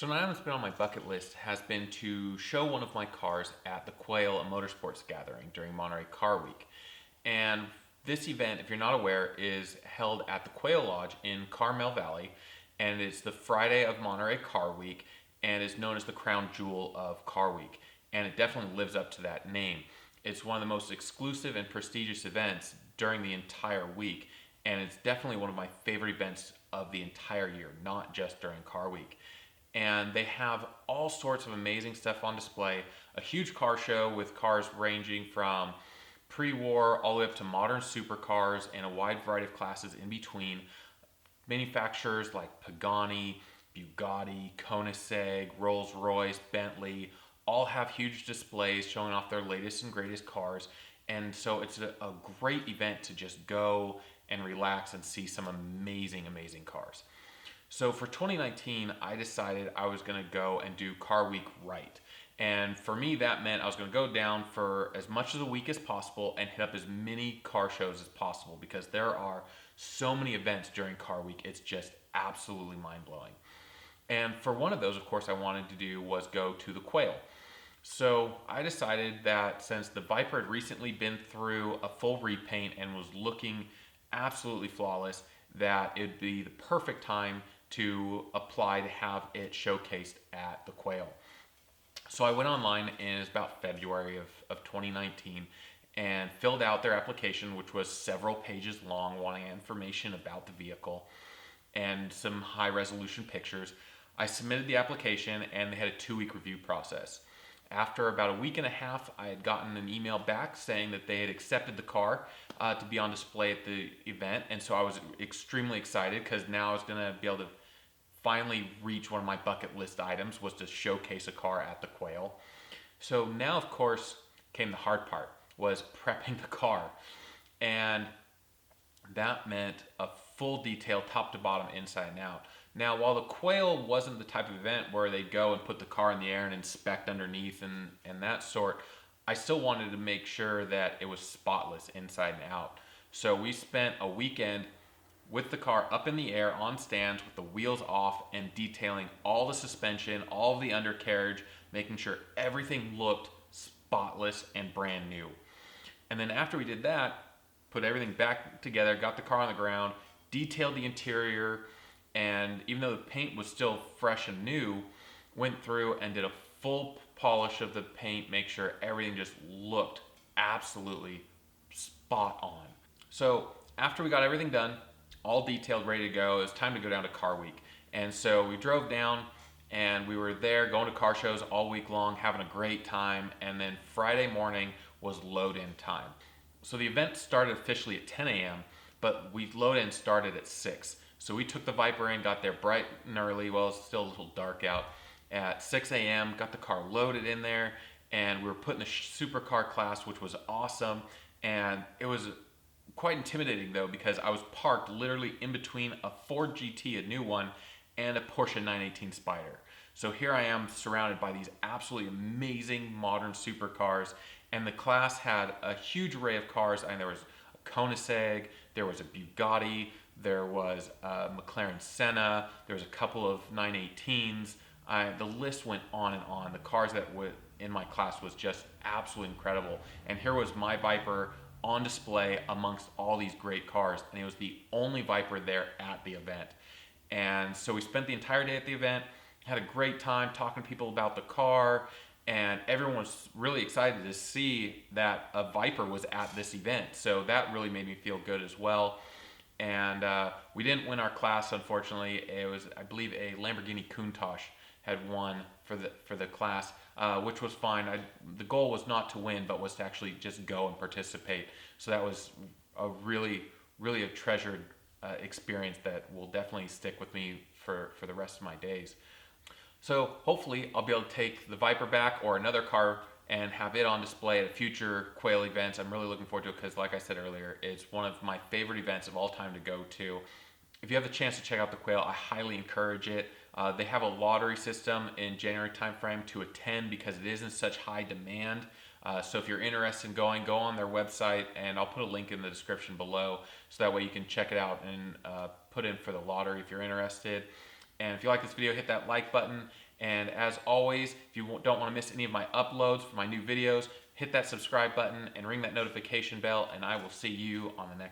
So an item that's been on my bucket list has been to show one of my cars at the Quail, a Motorsports Gathering during Monterey Car Week. And this event, if you're not aware, is held at the Quail Lodge in Carmel Valley, and it's the Friday of Monterey Car Week, and is known as the crown jewel of Car Week. And it definitely lives up to that name. It's one of the most exclusive and prestigious events during the entire week, and it's definitely one of my favorite events of the entire year, not just during Car Week. And they have all sorts of amazing stuff on display. A huge car show with cars ranging from pre-war all the way up to modern supercars and a wide variety of classes in between. Manufacturers like Pagani, Bugatti, Koenigsegg, Rolls-Royce, Bentley all have huge displays showing off their latest and greatest cars. And so it's a great event to just go and relax and see some amazing, amazing cars. So for 2019, I decided I was going to go and do Car Week right. And for me, that meant I was going to go down for as much of the week as possible and hit up as many car shows as possible because there are so many events during Car Week. It's just absolutely mind-blowing. And for one of those, of course, I wanted to do was go to the Quail. So I decided that since the Viper had recently been through a full repaint and was looking absolutely flawless, that it'd be the perfect time to apply to have it showcased at the Quail. So I went online, and it was about February of 2019, and filled out their application, which was several pages long, wanting information about the vehicle and some high resolution pictures. I submitted the application, and they had a 2-week review process. After about a week and a half, I had gotten an email back saying that they had accepted the car to be on display at the event, and so I was extremely excited because now I was going to be able to finally reach one of my bucket list items, was to showcase a car at the Quail. So now, of course, came the hard part, was prepping the car. And that meant a full detail, top to bottom, inside and out. Now, while the Quail wasn't the type of event where they'd go and put the car in the air and inspect underneath and that sort, I still wanted to make sure that it was spotless inside and out. So we spent a weekend with the car up in the air on stands with the wheels off and detailing all the suspension, all of the undercarriage, making sure everything looked spotless and brand new. And then after we did that, put everything back together, got the car on the ground, detailed the interior, and even though the paint was still fresh and new, went through and did a full polish of the paint, make sure everything just looked absolutely spot on. So after we got everything done, all detailed, ready to go, it was time to go down to Car Week. And so we drove down, and we were there going to car shows all week long, having a great time, and then Friday morning was load-in time. So the event started officially at 10 a.m., but load-in started at 6. So we took the Viper in, got there bright and early, well, it's still a little dark out, at 6 a.m., got the car loaded in there, and we were put in the supercar class, which was awesome, and it was quite intimidating though, because I was parked literally in between a Ford GT, a new one, and a Porsche 918 Spyder. So here I am surrounded by these absolutely amazing modern supercars, and the class had a huge array of cars. And there was a Koenigsegg, there was a Bugatti, there was a McLaren Senna, there was a couple of 918s. The list went on and on. The cars that were in my class was just absolutely incredible. And here was my Viper on display amongst all these great cars, and it was the only Viper there at the event. And so we spent the entire day at the event, had a great time talking to people about the car, and everyone was really excited to see that a Viper was at this event. So that really made me feel good as well. And we didn't win our class, unfortunately. It was, I believe, a Lamborghini Countach had won for the class, which was fine. The goal was not to win, but was to actually just go and participate. So that was a really, really a treasured experience that will definitely stick with me for the rest of my days. So hopefully I'll be able to take the Viper back or another car and have it on display at future Quail events. I'm really looking forward to it because, like I said earlier, it's one of my favorite events of all time to go to. If you have the chance to check out the Quail, I highly encourage it. They have a lottery system in January timeframe to attend because it is in such high demand. So if you're interested in going, go on their website, and I'll put a link in the description below so that way you can check it out and put in for the lottery if you're interested. And if you like this video, hit that like button And as always, if you don't want to miss any of my uploads for my new videos, hit that subscribe button and ring that notification bell, and I will see you on the next